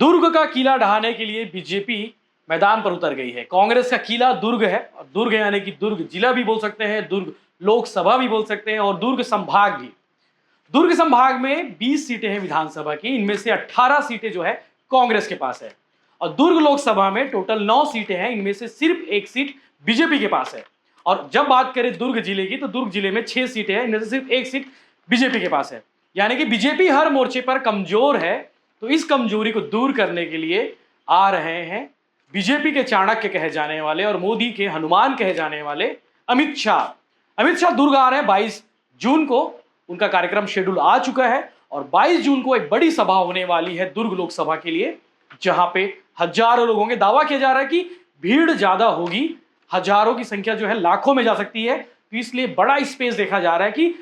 दुर्ग का किला ढहाने के लिए बीजेपी मैदान पर उतर गई है। कांग्रेस का किला दुर्ग है और दुर्ग यानी कि दुर्ग जिला भी बोल सकते हैं, दुर्ग लोकसभा भी बोल सकते हैं और दुर्ग संभाग भी। दुर्ग संभाग में 20 सीटें हैं विधानसभा की, इनमें से 18 सीटें जो है कांग्रेस के पास है और दुर्ग लोकसभा में टोटल 9 सीटें हैं, इनमें से सिर्फ एक सीट बीजेपी के पास है। और जब बात करें दुर्ग जिले की तो दुर्ग जिले में 6 सीटें हैं, इनमें से सिर्फ एक सीट बीजेपी के पास है। यानी कि बीजेपी हर मोर्चे पर कमजोर है। तो इस कमजोरी को दूर करने के लिए आ रहे हैं बीजेपी के चाणक्य कहे जाने वाले और मोदी के हनुमान कहे जाने वाले अमित शाह। अमित शाह दुर्ग आ रहे हैं 22 जून को, उनका कार्यक्रम शेड्यूल आ चुका है और 22 जून को एक बड़ी सभा होने वाली है दुर्ग लोकसभा के लिए, जहां पे हजारों लोग होंगे। दावा किया जा रहा है कि भीड़ ज्यादा होगी, हजारों की संख्या जो है लाखों में जा सकती है। तो इसलिए बड़ा स्पेस देखा जा रहा है कि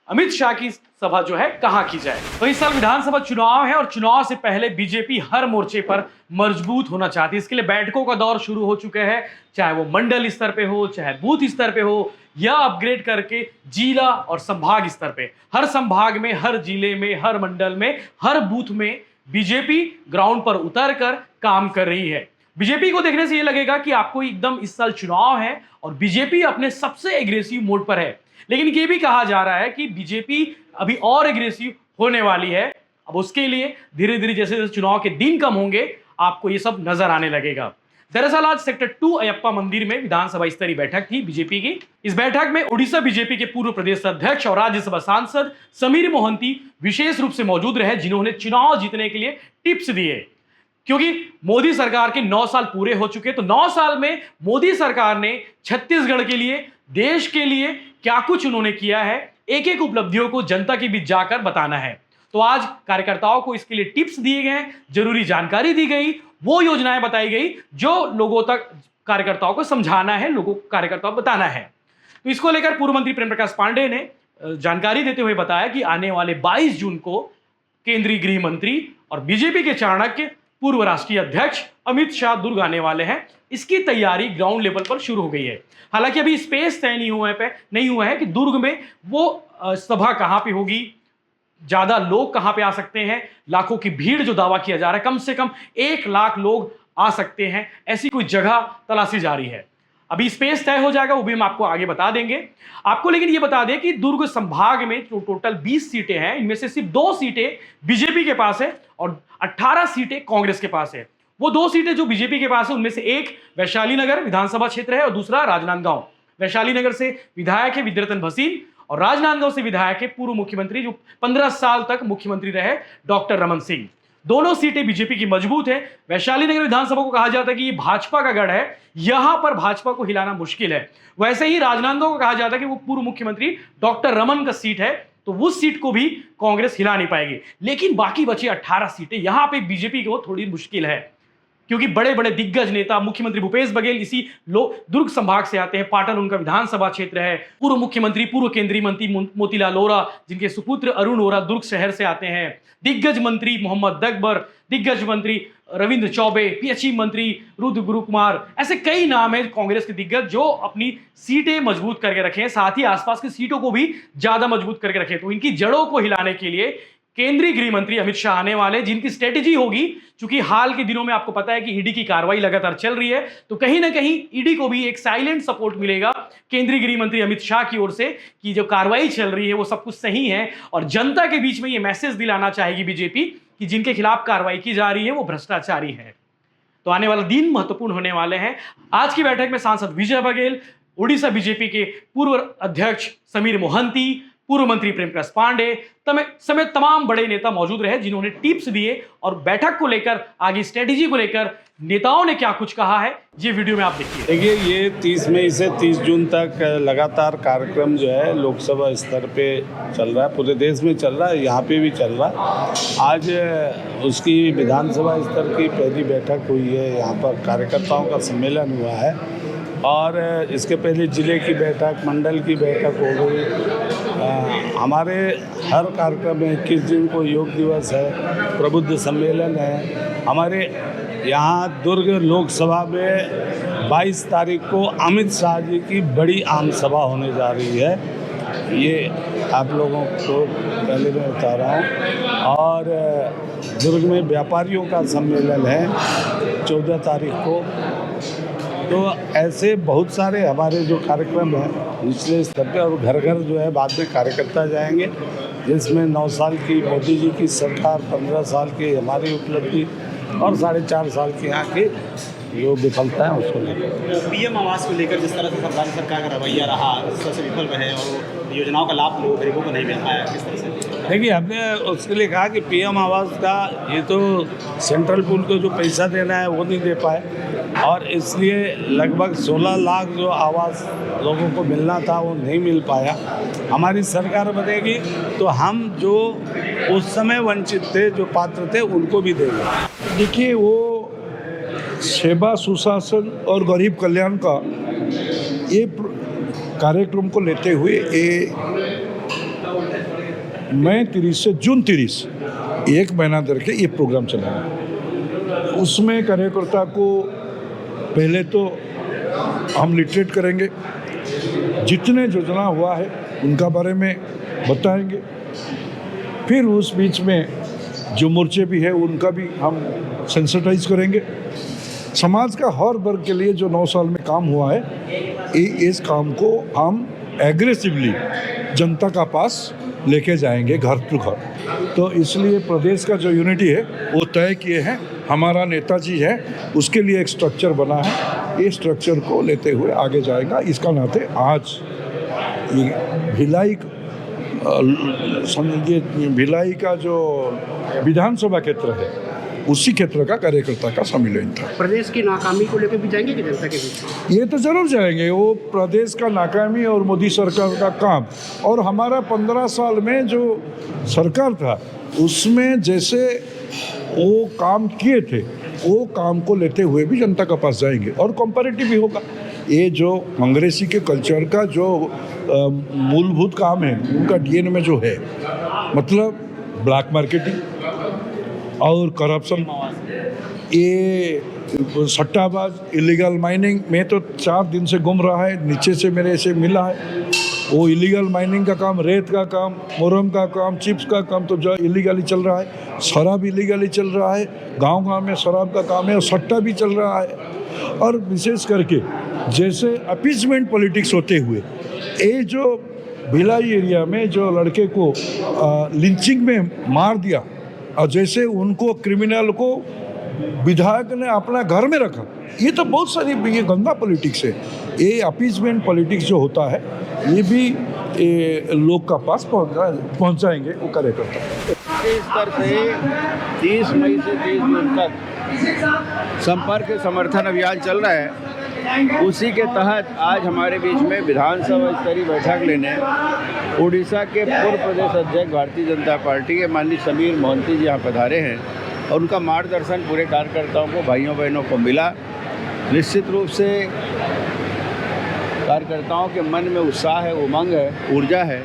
अमित शाह की सभा जो है कहां की जाए। तो इस साल विधानसभा चुनाव है और चुनाव से पहले बीजेपी हर मोर्चे पर मजबूत होना चाहती है। इसके लिए बैठकों का दौर शुरू हो चुका है, चाहे वो मंडल स्तर पे हो, चाहे बूथ स्तर पे हो, या अपग्रेड करके जिला और संभाग स्तर पे। हर संभाग में, हर जिले में, हर मंडल में, हर बूथ में बीजेपी ग्राउंड पर उतर कर काम कर रही है। बीजेपी को देखने से ये लगेगा कि आपको एकदम इस साल चुनाव है और बीजेपी अपने सबसे एग्रेसिव मोड पर है। लेकिन ये भी कहा जा रहा है कि बीजेपी अभी और एग्रेसिव होने वाली है। अब उसके लिए धीरे धीरे जैसे जैसे चुनाव के दिन कम होंगे आपको ये सब नजर आने लगेगा। दरअसल आज सेक्टर 2 अयप्पा मंदिर में विधानसभा स्तरीय बैठक थी बीजेपी की। इस बैठक में उड़ीसा बीजेपी के पूर्व प्रदेश अध्यक्ष और राज्यसभा सांसद समीर मोहंती विशेष रूप से मौजूद रहे, जिन्होंने चुनाव जीतने के लिए टिप्स दिए। क्योंकि मोदी सरकार के 9 साल पूरे हो चुके, तो 9 साल में मोदी सरकार ने छत्तीसगढ़ के लिए, देश के लिए क्या कुछ उन्होंने किया है, एक एक उपलब्धियों को जनता के बीच जाकर बताना है। तो आज कार्यकर्ताओं को इसके लिए टिप्स दिए गए, जरूरी जानकारी दी गई, वो योजनाएं बताई गई जो लोगों तक कार्यकर्ताओं को समझाना है, लोगों को कार्यकर्ताओं को बताना है। तो इसको लेकर पूर्व मंत्री प्रेम प्रकाश पांडेय ने जानकारी देते हुए बताया कि आने वाले 22 जून को केंद्रीय गृह मंत्री और बीजेपी के चाणक्य पूर्व राष्ट्रीय अध्यक्ष अमित शाह दुर्ग आने वाले हैं। इसकी तैयारी ग्राउंड लेवल पर शुरू हो गई है। हालांकि अभी स्पेस तय नहीं हुआ है कि दुर्ग में वो सभा कहां पे होगी, ज्यादा लोग कहां पे आ सकते हैं। लाखों की भीड़ जो दावा किया जा रहा है, कम से कम 1 लाख लोग आ सकते हैं, ऐसी कोई जगह तलाशी जा रही है। अभी स्पेस तय हो जाएगा, वो भी हम आपको आगे बता देंगे आपको। लेकिन ये बता दें कि दुर्ग संभाग में टोटल 20 सीटें हैं, इनमें से सिर्फ 2 सीटें बीजेपी के पास है और 18 सीटें कांग्रेस के पास है। वो 2 सीटें जो बीजेपी के पास है उनमें से एक वैशाली नगर विधानसभा क्षेत्र है और दूसरा राजनांदगांव। वैशाली नगर से विधायक है विद्यारतन भसीन और राजनांदगांव से विधायक है पूर्व मुख्यमंत्री जो 15 साल तक मुख्यमंत्री रहे डॉक्टर रमन सिंह। दोनों सीटें बीजेपी की मजबूत है। वैशाली नगर विधानसभा को कहा जाता है कि ये भाजपा का गढ़ है, यहां पर भाजपा को हिलाना मुश्किल है। वैसे ही राजनांदगांव को कहा जाता है कि वो पूर्व मुख्यमंत्री डॉक्टर रमन का सीट है, तो उस सीट को भी कांग्रेस हिला नहीं पाएगी। लेकिन बाकी बची 18 सीटें, यहां पे बीजेपी को थोड़ी मुश्किल है, क्योंकि बड़े बड़े दिग्गज नेता मुख्यमंत्री भूपेश बघेल इसी दुर्ग संभाग से आते हैं, पाटन उनका विधानसभा क्षेत्र है। पूर्व मुख्यमंत्री, पूर्व केंद्रीय मंत्री मोतीलाल वोरा, जिनके सुपुत्र अरुण वोरा दुर्ग शहर से आते हैं। दिग्गज मंत्री मोहम्मद अकबर, दिग्गज मंत्री रविंद्र चौबे, पीएचई मंत्री रुद्र गुरुकुमार, ऐसे कई नाम है कांग्रेस के दिग्गज जो अपनी सीटें मजबूत करके रखे, साथ ही आसपास की सीटों को भी ज्यादा मजबूत करके रखे। तो इनकी जड़ों को हिलाने के लिए केंद्रीय गृह मंत्री अमित शाह आने वाले, जिनकी स्ट्रेटेजी होगी, चूंकि हाल के दिनों में आपको पता है कि ईडी की कार्रवाई लगातार चल रही है, तो कहीं ना कहीं ईडी को भी एक साइलेंट सपोर्ट मिलेगा केंद्रीय गृह मंत्री अमित शाह की ओर से कि जो कार्रवाई चल रही है वो सब कुछ सही है। और जनता के बीच में ये मैसेज दिलाना चाहेगी बीजेपी कि जिनके खिलाफ कार्रवाई की जा रही है वो भ्रष्टाचारी है। तो आने वाला दिन महत्वपूर्ण होने वाले हैं। आज की बैठक में सांसद विजय बघेल, उड़ीसा बीजेपी के पूर्व अध्यक्ष समीर मोहंती, पूर्व मंत्री प्रेम प्रकाश पांडेय समेत तमाम बड़े नेता मौजूद रहे, जिन्होंने टिप्स दिए और बैठक को लेकर, आगे स्ट्रेटेजी को लेकर नेताओं ने क्या कुछ कहा है, ये वीडियो में आप देखिए। देखिए, ये 30 मई से 30 जून तक लगातार कार्यक्रम जो है लोकसभा स्तर पे चल रहा है, पूरे देश में चल रहा है, यहाँ पे भी चल रहा है। आज उसकी विधानसभा स्तर की पहली बैठक हुई है, यहाँ पर कार्यकर्ताओं का सम्मेलन हुआ है और इसके पहले जिले की बैठक, मंडल की बैठक हो गई। हमारे हर कार्यक्रम में 21 जून को योग दिवस है, प्रबुद्ध सम्मेलन है। हमारे यहाँ दुर्ग लोकसभा में 22 तारीख को अमित शाह जी की बड़ी आम सभा होने जा रही है। ये आप लोगों को पहले मैं बता रहा हूँ। और दुर्ग में व्यापारियों का सम्मेलन है 14 तारीख को। तो ऐसे बहुत सारे हमारे जो कार्यक्रम हैं निचले स्तर पे, और घर घर जो है बाद में कार्यकर्ता जाएंगे, जिसमें 9 साल की मोदी जी की सरकार, 15 साल की हमारी उपलब्धि और 4.5 साल की यहाँ की जो विफलता है उसको लेकर। पीएम आवास को लेकर जिस तरह से सरकार का रवैया रहा, जिस तरह से विफल रहे और योजनाओं का लाभ लोगों गरीबों को नहीं मिल पाया, किस तरह से? देखिए, हमने उसके लिए कहा कि पीएम आवास का ये तो सेंट्रल पूल को जो पैसा देना है वो नहीं दे पाए, और इसलिए लगभग 16 लाख जो आवास लोगों को मिलना था वो नहीं मिल पाया। हमारी सरकार बनेगी तो हम जो उस समय वंचित थे, जो पात्र थे, उनको भी देंगे। देखिए, वो सेवा, सुशासन और गरीब कल्याण का ये कार्यक्रम को लेते हुए मई 30 से जून 30 1 महीना धर के ये प्रोग्राम चलेगा। उसमें कार्यकर्ता को पहले तो हम लिटरेट करेंगे, जितने योजना हुआ है उनका बारे में बताएंगे, फिर उस बीच में जो मोर्चे भी है उनका भी हम सेंसिटाइज करेंगे। समाज का हर वर्ग के लिए जो 9 साल में काम हुआ है, इस काम को हम एग्रेसिवली जनता का पास लेके जाएंगे, घर टू घर। तो इसलिए प्रदेश का जो यूनिटी है वो तय किए हैं, हमारा नेताजी है, उसके लिए एक स्ट्रक्चर बना है, इस स्ट्रक्चर को लेते हुए आगे जाएगा। इसका नाते आज भिलाई का जो विधानसभा क्षेत्र है उसी क्षेत्र का कार्यकर्ता का सम्मेलन था। प्रदेश की नाकामी को लेकर भी जाएंगे कि जनता के बीच? ये तो जरूर जाएंगे। वो प्रदेश का नाकामी और मोदी सरकार का काम, और हमारा 15 साल में जो सरकार था उसमें जैसे वो काम किए थे, वो काम को लेते हुए भी जनता के पास जाएंगे और कंपैरेटिव भी होगा। ये जो कांग्रेसी के कल्चर का जो मूलभूत काम है, उनका डीएनए में जो है, मतलब ब्लैक मार्केटिंग और करप्शन, ये सट्टाबाज, इलीगल माइनिंग में तो 4 दिन से घूम रहा है, नीचे से मेरे से मिला है। वो इलीगल माइनिंग का काम, रेत का काम, मोरम का काम, चिप्स का काम तो जो इलीगली चल रहा है, शराब इलीगली चल रहा है, गांव-गांव में शराब का काम है, और सट्टा भी चल रहा है। और विशेष करके जैसे अपीजमेंट पॉलिटिक्स होते हुए ये जो भिलाई एरिया में जो लड़के को लिंचिंग में मार दिया, और जैसे उनको क्रिमिनल को विधायक ने अपना घर में रखा, ये तो बहुत सारी ये गंदा पॉलिटिक्स है। ये अपीजमेंट पॉलिटिक्स जो होता है ये भी लोग का पास पहुंचाएंगे वो कार्यकर्ता। इस स्तर से 30 मई से 30 जून तक संपर्क समर्थन अभियान चल रहा है। उसी के तहत आज हमारे बीच में विधानसभा स्तरीय बैठक लेने उड़ीसा के पूर्व प्रदेश अध्यक्ष भारतीय जनता पार्टी के माननीय समीर मोहंती जी यहाँ पधारे हैं, और उनका मार्गदर्शन पूरे कार्यकर्ताओं को, भाइयों बहनों को मिला। निश्चित रूप से कार्यकर्ताओं के मन में उत्साह है, उमंग है, ऊर्जा है,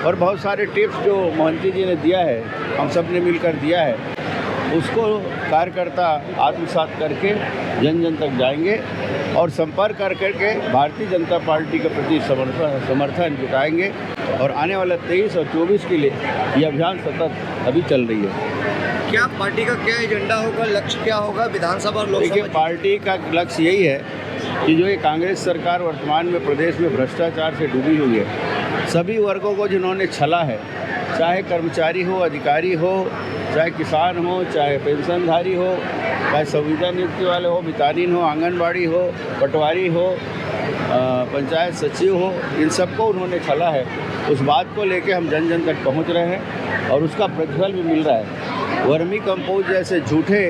और बहुत सारे टिप्स जो मोहंती जी ने दिया है, हम सब ने मिलकर दिया है, उसको कार्यकर्ता आत्मसात करके जन जन तक जाएंगे और संपर्क कर करके भारतीय जनता पार्टी के प्रति समर्थन जुटाएंगे। और आने वाला 23 और 24 के लिए ये अभियान सतत अभी चल रही है। क्या पार्टी का क्या एजेंडा होगा, लक्ष्य क्या होगा विधानसभा और लोकसभा? देखिए, पार्टी का लक्ष्य यही है कि जो ये कांग्रेस सरकार वर्तमान में प्रदेश में भ्रष्टाचार से डूबी हुई है, सभी वर्गों को जिन्होंने छला है, चाहे कर्मचारी हो, अधिकारी हो, चाहे किसान हो, चाहे पेंशनधारी हो, चाहे संविदा नियुक्ति वाले हो, मितानिन हो, आंगनबाड़ी हो, पटवारी हो, पंचायत सचिव हो, इन सबको उन्होंने छला है। उस बात को लेके हम जन जन तक पहुंच रहे हैं और उसका प्रतिफल भी मिल रहा है। वर्मी कंपोस्ट जैसे झूठे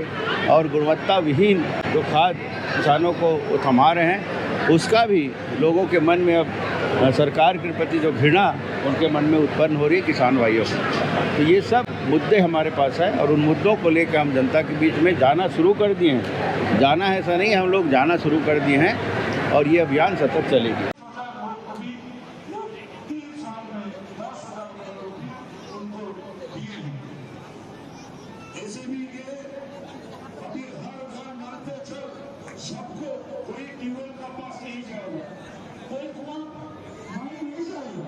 और गुणवत्ता विहीन जो खाद किसानों को थमा रहे हैं, उसका भी लोगों के मन में अब सरकार के प्रति जो घृणा उनके मन में उत्पन्न हो रही है किसान भाइयों को। तो ये सब मुद्दे हमारे पास है और उन मुद्दों को लेकर हम जनता के बीच में जाना शुरू कर दिए हैं। जाना है ऐसा नहीं, हम लोग जाना शुरू कर दिए हैं और ये अभियान सतत चलेगी। सबको कोई ट्यूबवेल का पास नहीं जाएगा, कोई कुआं पानी नहीं जाएगा,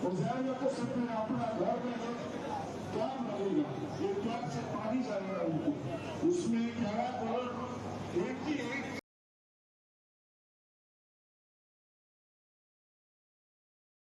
वो जाएगा तो सिर्फ अपना घर में काम लगेगा। ये ट्यूब से पानी जाएगा। उसमें 11 करोड़